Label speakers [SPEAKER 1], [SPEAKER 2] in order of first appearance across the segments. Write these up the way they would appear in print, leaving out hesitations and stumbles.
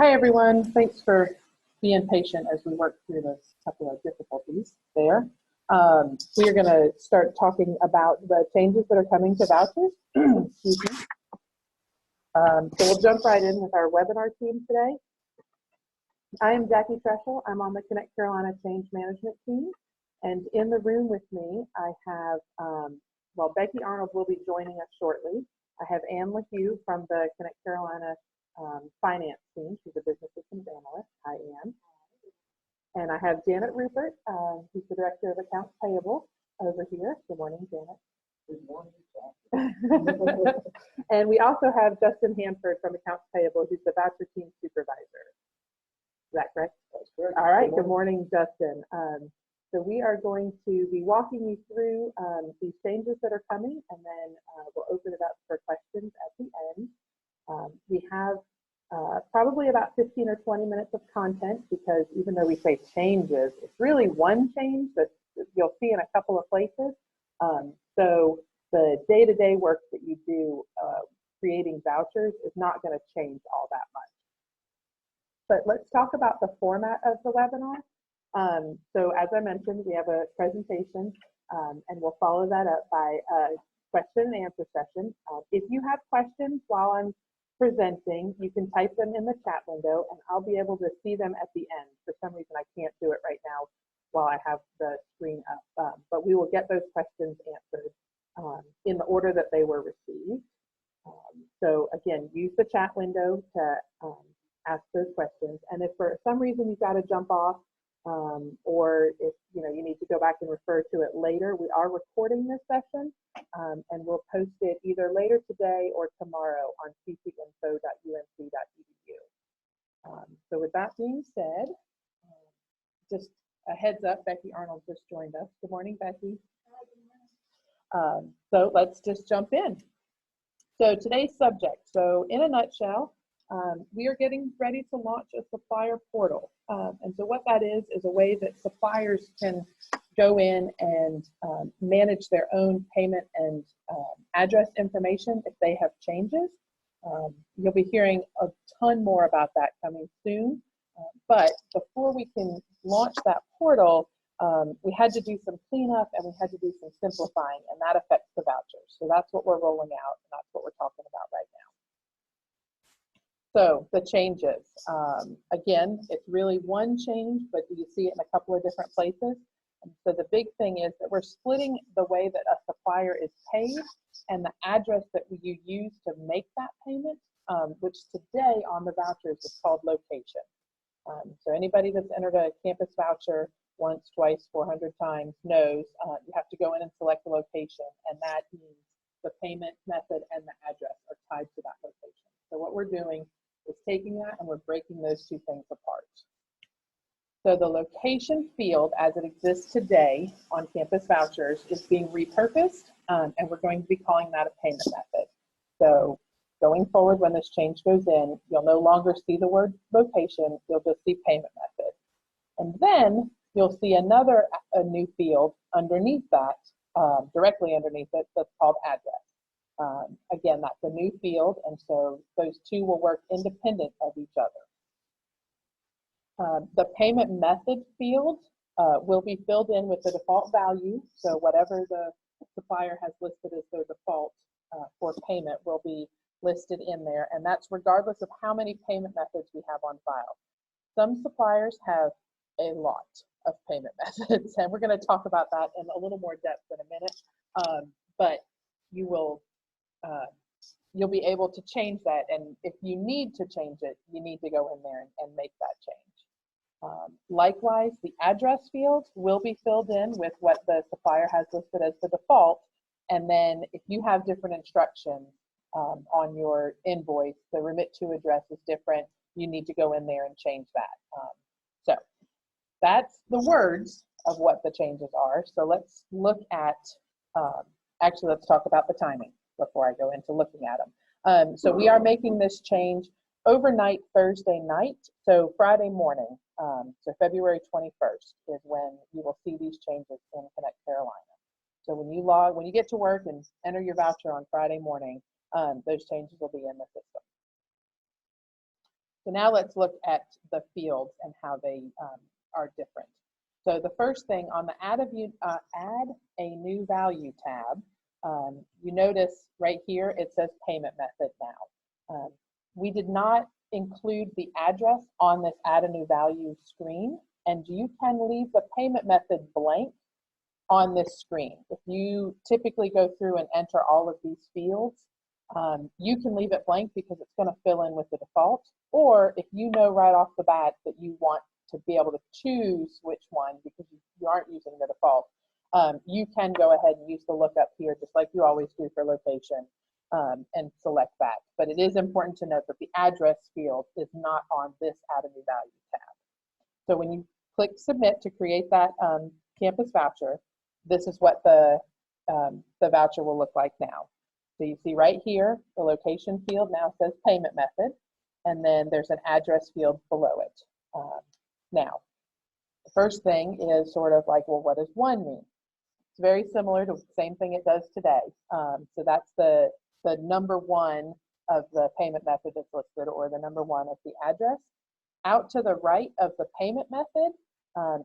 [SPEAKER 1] Hi, everyone. Thanks for being patient as we work through this couple of difficulties there. We are going to start talking about the changes that are coming to vouchers. Excuse me. So we'll jump right in with our webinar team today. I am Jackie Treschel. I'm on the Connect Carolina Change Management team. And in the room with me, I have, well, Becky Arnold will be joining us shortly. I have Ann LaHue from the Connect Carolina finance team. She's a business systems analyst. Hi, Ann. And I have Janet Rupert, who's the director of accounts payable over here. Good morning, Janet.
[SPEAKER 2] Good morning.
[SPEAKER 1] And we also have Justin Hanford from accounts payable, who's the voucher team supervisor. Is that correct?
[SPEAKER 2] That's correct.
[SPEAKER 1] All right. Good morning, Justin. So we are going to be walking you through these changes that are coming, and then we'll open it up for questions at the end. We have probably about 15 or 20 minutes of content, because even though we say changes, it's really one change that you'll see in a couple of places. So the day-to-day work that you do creating vouchers is not going to change all that much. But let's talk about the format of the webinar. So as I mentioned, we have a presentation, and we'll follow that up by a question and answer session. If you have questions while I'm presenting, you can type them in the chat window, and I'll be able to see them at the end. For some reason, I can't do it right now while I have the screen up, but we will get those questions answered in the order that they were received. So again, use the chat window to ask those questions. And if for some reason you've got to jump off, or if you need to go back and refer to it later, we are recording this session, and we'll post it either later today or tomorrow on ccinfo.umc.edu. So with that being said, just a heads up, Becky Arnold just joined us. Good morning, Becky. So let's just jump in. So today's subject, so in a nutshell, we are getting ready to launch a supplier portal. And so what that is a way that suppliers can go in and manage their own payment and address information if they have changes. You'll be hearing a ton more about that coming soon. But before we can launch that portal, we had to do some cleanup and we had to do some simplifying, and that affects the vouchers. So that's what we're rolling out, and that's what we're talking about right now. So the changes, again, it's really one change, but you see it in a couple of different places. And so the big thing is that we're splitting the way that a supplier is paid and the address that you use to make that payment, which today on the vouchers is called location. So anybody that's entered a campus voucher once, twice, 400 times knows you have to go in and select a location, and that means the payment method and the address are tied to that location. So what we're doing is taking that and we're breaking those two things apart. So the location field as it exists today on campus vouchers is being repurposed, and we're going to be calling that a payment method. So going forward, when this change goes in, you'll no longer see the word location, you'll just see payment method. And then you'll see a new field underneath that, directly underneath it, that's called address. Again, that's a new field, and so those two will work independent of each other. The payment method field will be filled in with the default value, so whatever the supplier has listed as their default for payment will be listed in there, and that's regardless of how many payment methods we have on file. Some suppliers have a lot of payment methods, and we're going to talk about that in a little more depth in a minute, but you will you'll be able to change that, and if you need to change it, you need to go in there and make that change. Likewise, the address field will be filled in with what the supplier has listed as the default, and then if you have different instructions on your invoice, the remit to address is different, you need to go in there and change that. So that's the words of what the changes are. So let's look at, actually let's talk about the timing before I go into looking at them. So we are making this change overnight Thursday night, so Friday morning, so February 21st is when you will see these changes in Connect Carolina. So when you get to work and enter your voucher on Friday morning, those changes will be in the system.
[SPEAKER 3] So now let's look at the fields and how they are different. So the first thing on the add a new value tab, you notice right here it says payment method now. We did not include the address on this add a new value screen, and you can leave the payment method blank on this screen. If you typically go through and enter all of these fields, you can leave it blank because it's going to fill in with the default, or if you know right off the bat that you want to be able to choose which one because you aren't using the default, you can go ahead and use the lookup here just like you always do for location and select that. But it is important to note that the address field is not on this add a new value tab. So when you click submit to create that campus voucher, this is what the voucher will look like now. So you see right here, the location field now says payment method, and then there's an address field below it. Now, the first thing is sort of like, well, what does one mean? It's very similar to the same thing it does today. So that's the number one of the payment method that's listed, or the number one of the address. Out to the right of the payment method,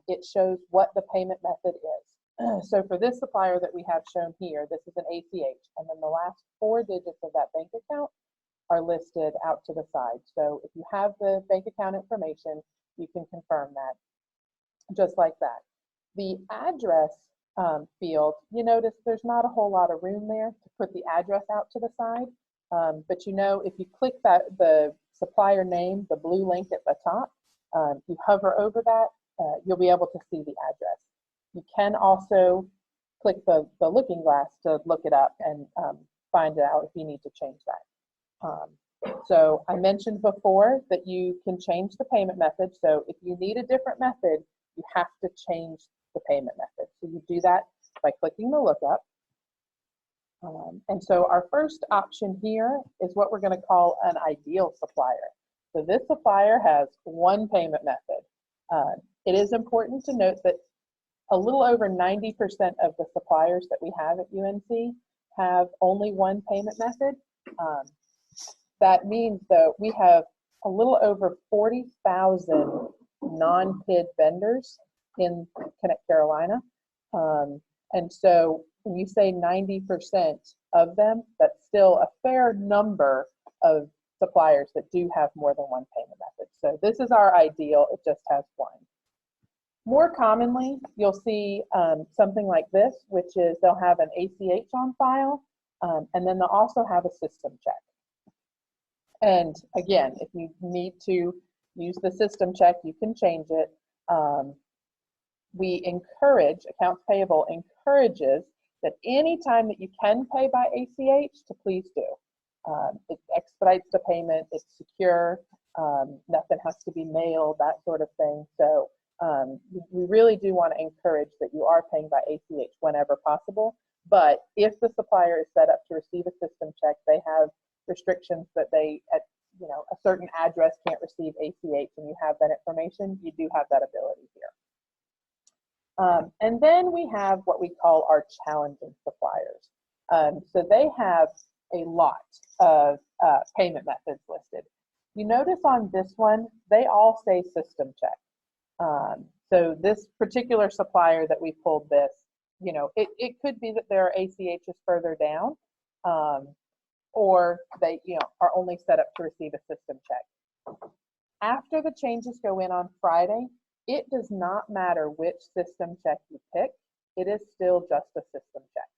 [SPEAKER 3] it shows what the payment method is. So for this supplier that we have shown here, this is an ACH, and then the last 4 digits of that bank account are listed out to the side. So if you have the bank account information, you can confirm that, just like that. The address field, you notice there's not a whole lot of room there to put the address out to the side, but you know, if you click the supplier name, the blue link at the top, you hover over that, you'll be able to see the address. You can also click the looking glass to look it up and find out if you need to change that. So I mentioned before that you can change the payment method. So if you need a different method, you have to change the payment method. So you do that by clicking the lookup. And so our first option here is what we're going to call an ideal supplier. So this supplier has one payment method. It is important to note that a little over 90% of the suppliers that we have at UNC have only one payment method. That means, though, we have a little over 40,000 non-PID vendors in Carolina. And so when you say 90% of them, that's still a fair number of suppliers that do have more than one payment method. So this is our ideal. It just has one. More commonly, you'll see something like this, which is they'll have an ACH on file, and then they'll also have a system check. And again, if you need to use the system check, you can change it. We encourage, accounts payable encourages that any time that you can pay by ACH, to please do. It expedites the payment, it's secure, nothing has to be mailed, that sort of thing. So we really do want to encourage that you are paying by ACH whenever possible. But if the supplier is set up to receive a system check, they have restrictions that they, at a certain address can't receive ACH, and you have that information, you do have that ability here. And then we have what we call our challenging suppliers. So they have a lot of payment methods listed. You notice on this one, they all say system check. So this particular supplier that we pulled this, it could be that there are ACHs further down, or they are only set up to receive a system check. After the changes go in on Friday, it does not matter which system check you pick, it is still just a system check.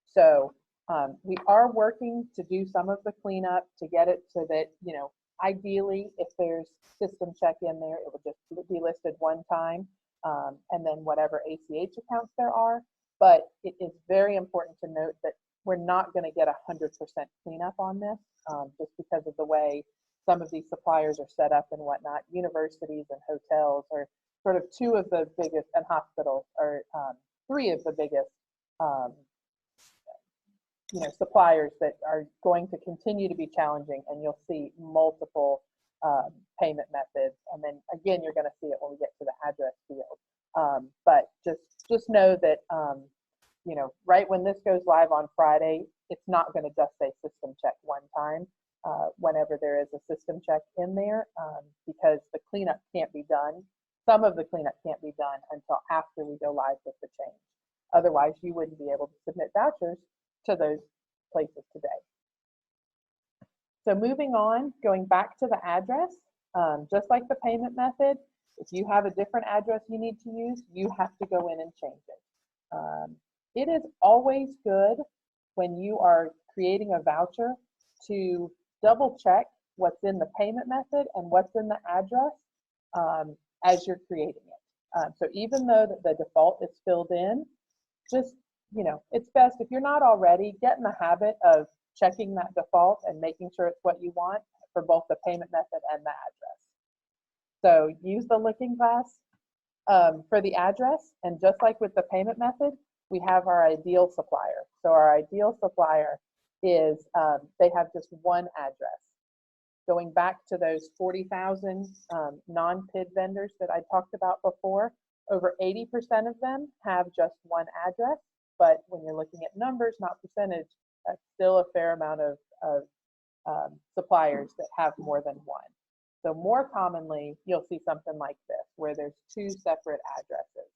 [SPEAKER 3] So we are working to do some of the cleanup to get it so that, ideally, if there's system check in there, it will just be listed one time, and then whatever ACH accounts there are. But it is very important to note that we're not going to get 100% cleanup on this, just because of the way some of these suppliers are set up and whatnot. Universities and hotels are sort of 2 of the biggest, and hospitals are 3 of the biggest suppliers that are going to continue to be challenging, and you'll see multiple payment methods. And then again, you're going to see it when we get to the address field. But just know that right when this goes live on Friday, it's not going to just say system check one time. whenever there is a system check in there, because the cleanup can't be done. Some of the cleanup can't be done until after we go live with the change. Otherwise, you wouldn't be able to submit vouchers to those places today. So moving on, going back to the address, just like the payment method, if you have a different address you need to use, you have to go in and change it. It is always good when you are creating a voucher to double check what's in the payment method and what's in the address as you're creating it. So even though the default is filled in, just, you know, it's best if you're not already, get in the habit of checking that default and making sure it's what you want for both the payment method and the address. So use the looking glass for the address, and just like with the payment method, we have our ideal supplier. So our ideal supplier is, they have just one address. Going back to those 40,000 non-PID vendors that I talked about before, over 80% of them have just one address, but when you're looking at numbers, not percentage, that's still a fair amount of suppliers that have more than one. So more commonly, you'll see something like this, where there's two separate addresses.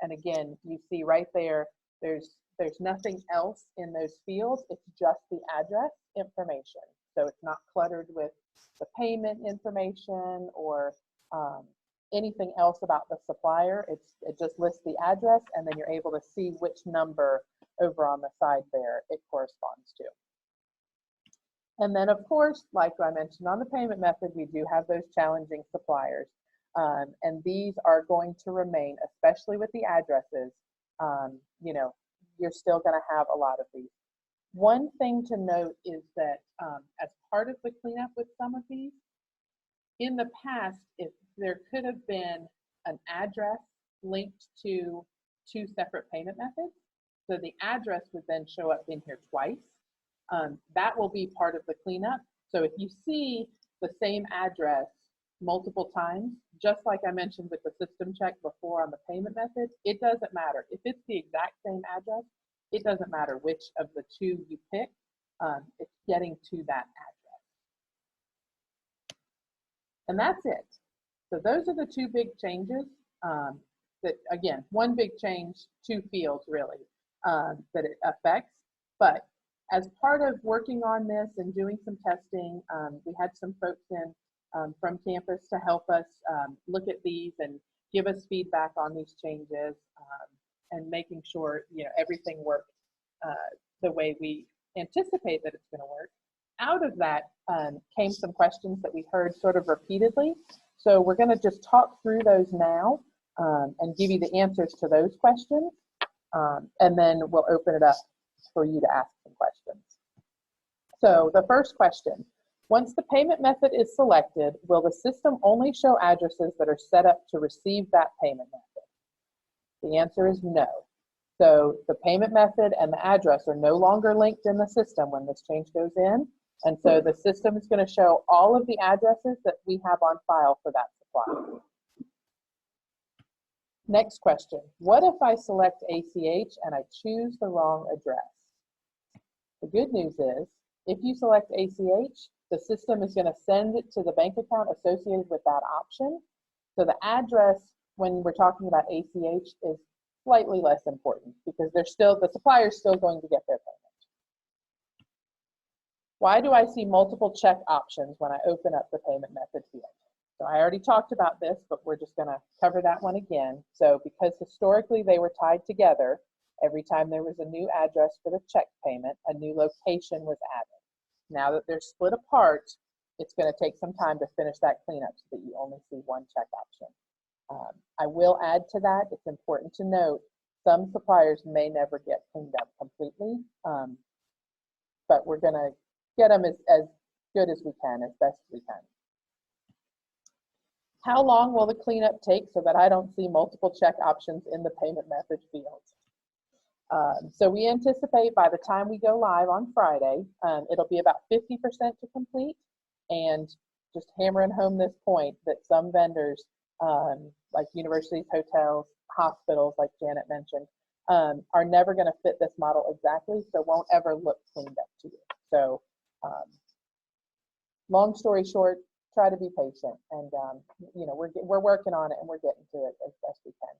[SPEAKER 3] And again, you see right there, there's nothing else in those fields, it's just the address information. So it's not cluttered with the payment information or anything else about the supplier. It just lists the address, and then you're able to see which number over on the side there it corresponds to. And then, of course, like I mentioned on the payment method, we do have those challenging suppliers. And these are going to remain, especially with the addresses. You know, you're still going to have a lot of these. One thing to note is that as part of the cleanup with some of these, in the past, if there could have been an address linked to two separate payment methods, so the address would then show up in here twice. That will be part of the cleanup. So if you see the same address multiple times, just like I mentioned with the system check before on the payment method, it doesn't matter. If it's the exact same address, it doesn't matter which of the two you pick, it's getting to that address. And that's it. So those are the two big changes that, again, one big change, two fields really, that it affects. But as part of working on this and doing some testing, we had some folks in from campus to help us look at these and give us feedback on these changes, and making sure, you know, everything worked the way we anticipate that it's going to work. Out of that came some questions that we heard sort of repeatedly. So we're going to just talk through those now and give you the answers to those questions, and then we'll open it up for you to ask some questions. So the first question, once the payment method is selected, will the system only show addresses that are set up to receive that payment method? The answer is no. So the payment method and the address are no longer linked in the system when this change goes in. And so the system is going to show all of the addresses that we have on file for that supplier. Next question, what if I select ACH and I choose the wrong address? The good news is, if you select ACH, the system is going to send it to the bank account associated with that option. So the address, when we're talking about ACH, is slightly less important because they're still, the supplier is still going to get their payment. Why do I see multiple check options when I open up the payment method field? So I already talked about this, but we're just going to cover that one again. So because historically they were tied together, every time there was a new address for the check payment, a new location was added. Now that they're split apart, it's going to take some time to finish that cleanup so that you only see one check option. I will add to that, it's important to note, some suppliers may never get cleaned up completely, but we're going to get them as good as we can, as best we can. How long will the cleanup take so that I don't see multiple check options in the payment method field? So we anticipate by the time we go live on Friday, it'll be about 50% to complete, and just hammering home this point that some vendors, like universities, hotels, hospitals, like Janet mentioned, are never going to fit this model exactly, so won't ever look cleaned up to you. So long story short, try to be patient, and you know, we're working on it, and we're getting to it as best we can.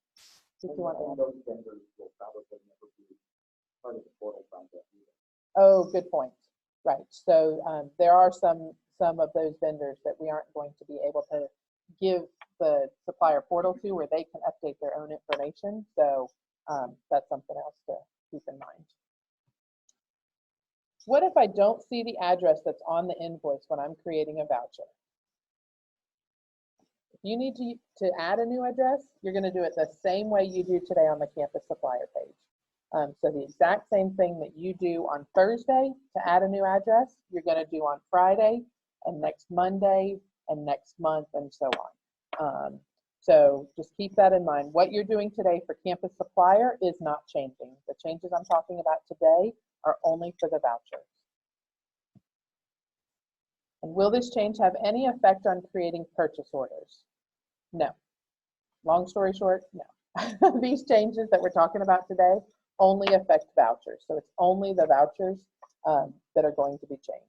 [SPEAKER 3] Did you want to add?
[SPEAKER 2] Those vendors will probably never be part of the portal project either.
[SPEAKER 3] Oh, good point. Right. So there are some of those vendors that we aren't going to be able to give the supplier portal to, where they can update their own information. So that's something else to keep in mind. What if I don't see the address that's on the invoice when I'm creating a voucher? If you need to add a new address, you're going to do it the same way you do today on the Campus Supplier page. So the exact same thing that you do on Thursday to add a new address, you're going to do on Friday and next Monday and next month and so on. So just keep that in mind. What you're doing today for Campus Supplier is not changing. The changes I'm talking about today are only for the vouchers. And will this change have any effect on creating purchase orders? No. Long story short, no. These changes that we're talking about today only affect vouchers. So it's only the vouchers that are going to be changed.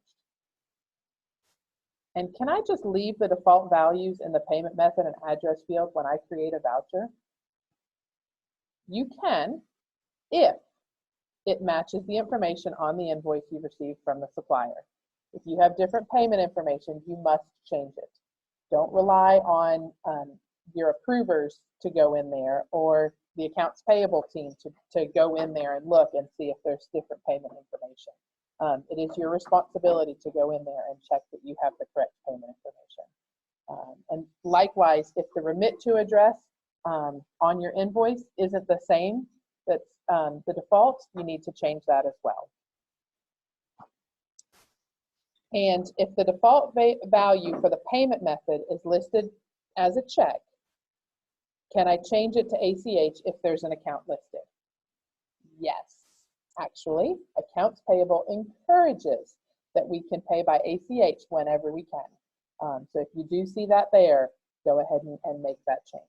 [SPEAKER 3] And can I just leave the default values in the payment method and address field when I create a voucher? You can, if it matches the information on the invoice you received from the supplier. If you have different payment information, you must change it. Don't rely on your approvers to go in there or the accounts payable team to go in there and look and see if there's different payment information. It is your responsibility to go in there and check that you have the correct payment information. And likewise, if the remit to address on your invoice isn't the same that's the default, you need to change that as well. And if the default value for the payment method is listed as a check, can I change it to ACH if there's an account listed? Yes. Actually, accounts payable encourages that we can pay by ACH whenever we can. So if you do see that there, go ahead and make that change.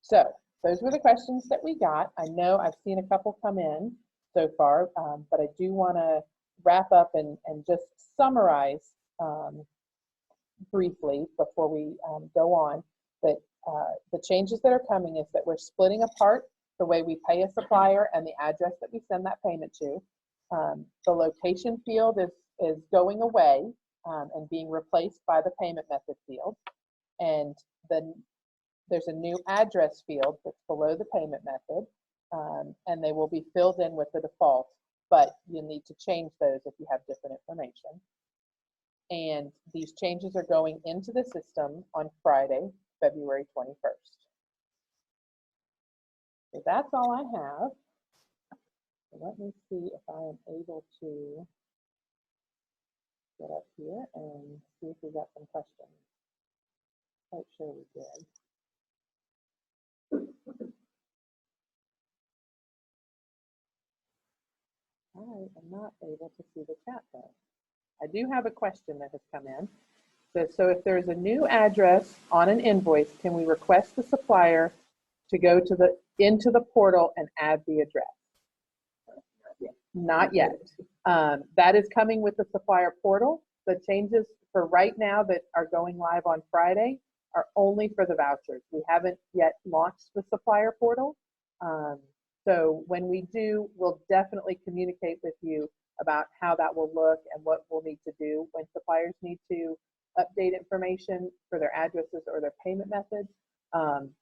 [SPEAKER 3] So those were the questions that we got. I know I've seen a couple come in so far, but I do want to wrap up and just summarize briefly before we go on. That the changes that are coming is that we're splitting apart the way we pay a supplier and the address that we send that payment to. The location field is going away and being replaced by the payment method field. And then there's a new address field that's below the payment method, and they will be filled in with the default, but you need to change those if you have different information. And these changes are going into the system on Friday, February 21st. So that's all I have. So let me see if I am able to get up here and see if we got some questions. Quite sure we did. I am not able to see the chat though. I do have a question that has come in. So if there's a new address on an invoice, can we request the supplier to go to into the portal and add the address? Not yet. That is coming with the supplier portal. The changes for right now that are going live on Friday are only for the vouchers. We haven't yet launched the supplier portal. So when we do, we'll definitely communicate with you about how that will look and what we'll need to do when suppliers need to update information for their addresses or their payment methods.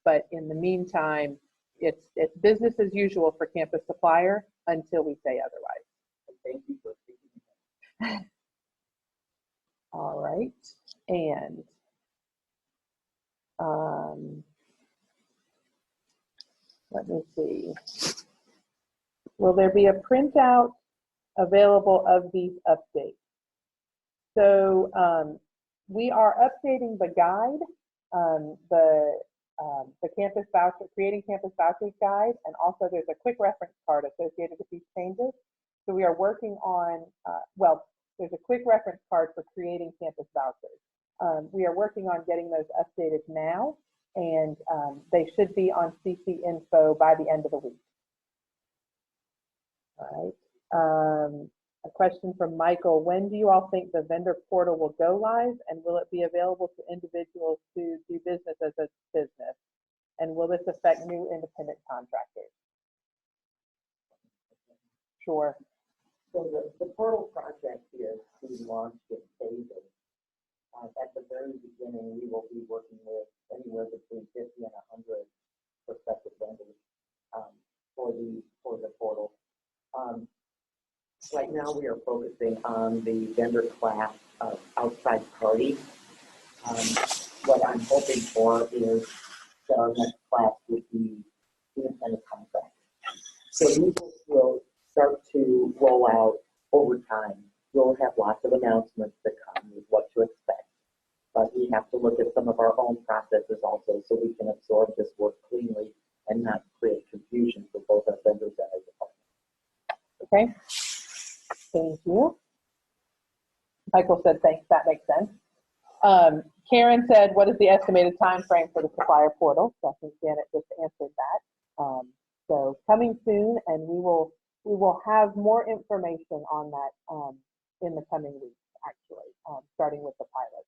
[SPEAKER 3] But in the meantime, it's business as usual for Campus Supplier until we say otherwise.
[SPEAKER 2] Thank you for speaking.
[SPEAKER 3] All right, and let me see. Will there be a printout available of these updates? So we are updating the guide, the Campus Voucher, Creating Campus Vouchers guide, and also there's a quick reference card associated with these changes. So we are working on, well, there's a quick reference card for creating Campus Vouchers. We are working on getting those updated now, and they should be on CC Info by the end of the week. All right. A question from Michael. When do you all think the vendor portal will go live, and will it be available to individuals to do business as a business? And will this affect new independent contractors? Sure.
[SPEAKER 4] So the portal project is being launched in phases. At the very beginning, we will be working with anywhere between 50 and 100 prospective vendors for the portal. Right now, we are focusing on the vendor class of outside parties. What I'm hoping for is that our next class would be independent contractors. So these will start to roll out over time. We'll have lots of announcements that come with what to expect. But we have to look at some of our own processes also so we can absorb this work cleanly and not create confusion for both our vendors and our department.
[SPEAKER 3] Okay. Thank you. Michael said, thanks, that makes sense. Karen said, what is the estimated time frame for the supplier portal? So I think Janet just answered that. So coming soon, and we will have more information on that in the coming weeks, actually, starting with the pilot.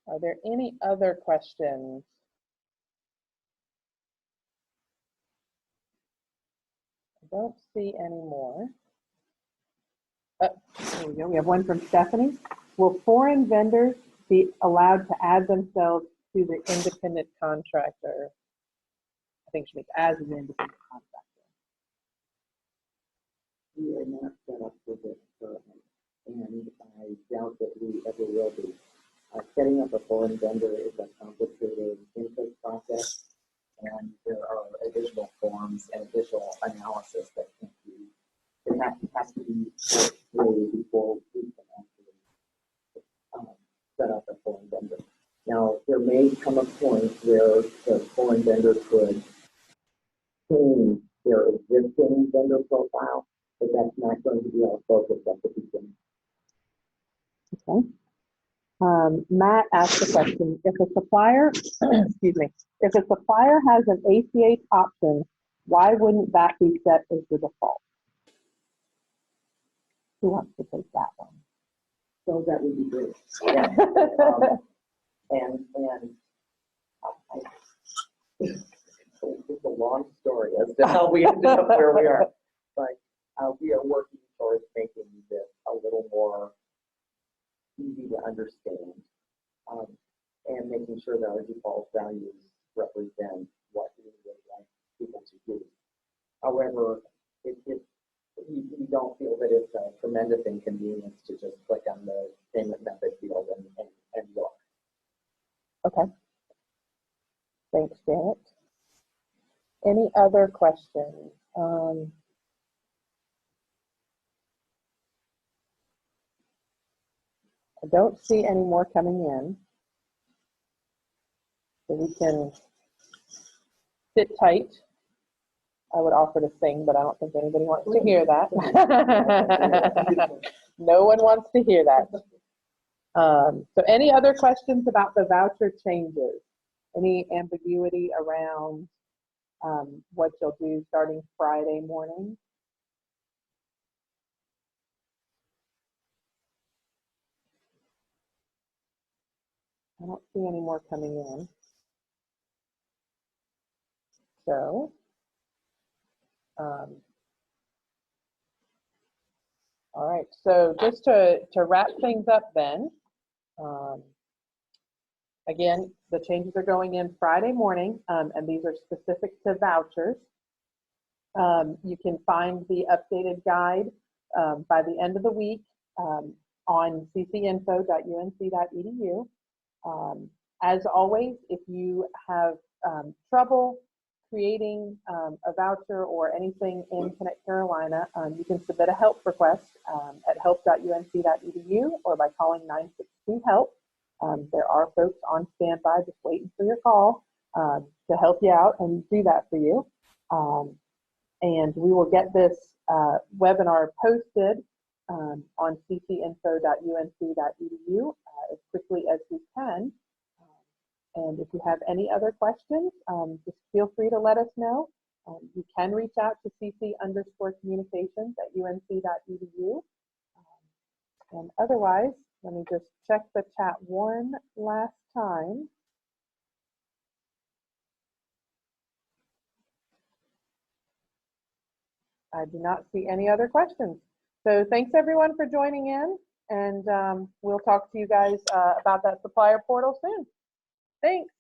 [SPEAKER 3] Are there any other questions? I don't see any more. There we go. We have one from Stephanie. Will foreign vendors be allowed to add themselves to the independent contractor? I think she means as an independent contractor.
[SPEAKER 4] We are not set up for this currently, and I doubt that we ever will be. Setting up a foreign vendor is a complicated intake process, and there are additional forms and additional analysis that can be, it has to be through before we can actually set up a foreign vendor. Now, there may come a point where the foreign vendor could change their existing vendor profile, but that's not going to be our focus at the beginning.
[SPEAKER 3] Okay. Matt asked the question, if a supplier, excuse me, if a supplier has an ACH option, why wouldn't that be set as the default? Who wants to take that one?
[SPEAKER 4] So that would be great. Yeah. It's a long story as to how we ended up where we are, but we are working towards making this a little more easy to understand, and making sure that our default values represent what we would like people to do. However, we don't feel that it's a tremendous inconvenience to just click on the payment method field and look.
[SPEAKER 3] Okay. Thanks, Janet. Any other questions? I don't see any more coming in. So we can sit tight. I would offer to sing, but I don't think anybody wants to hear that. No one wants to hear that. So any other questions about the voucher changes? Any ambiguity around what you'll do starting Friday morning? I don't see any more coming in. So, all right, so just to wrap things up then, again, the changes are going in Friday morning, and these are specific to vouchers. You can find the updated guide by the end of the week on ccinfo.unc.edu. As always, if you have trouble creating a voucher or anything in Connect Carolina, you can submit a help request at help.unc.edu or by calling 962-HELP. There are folks on standby just waiting for your call to help you out and do that for you. And we will get this webinar posted on ccinfo.unc.edu as quickly as we can. And if you have any other questions, just feel free to let us know.
[SPEAKER 1] You can reach out to cc_communications@unc.edu. And otherwise, let me just check the chat one last time. I do not see any other questions. So thanks everyone for joining in, and we'll talk to you guys about that supplier portal soon. Thanks.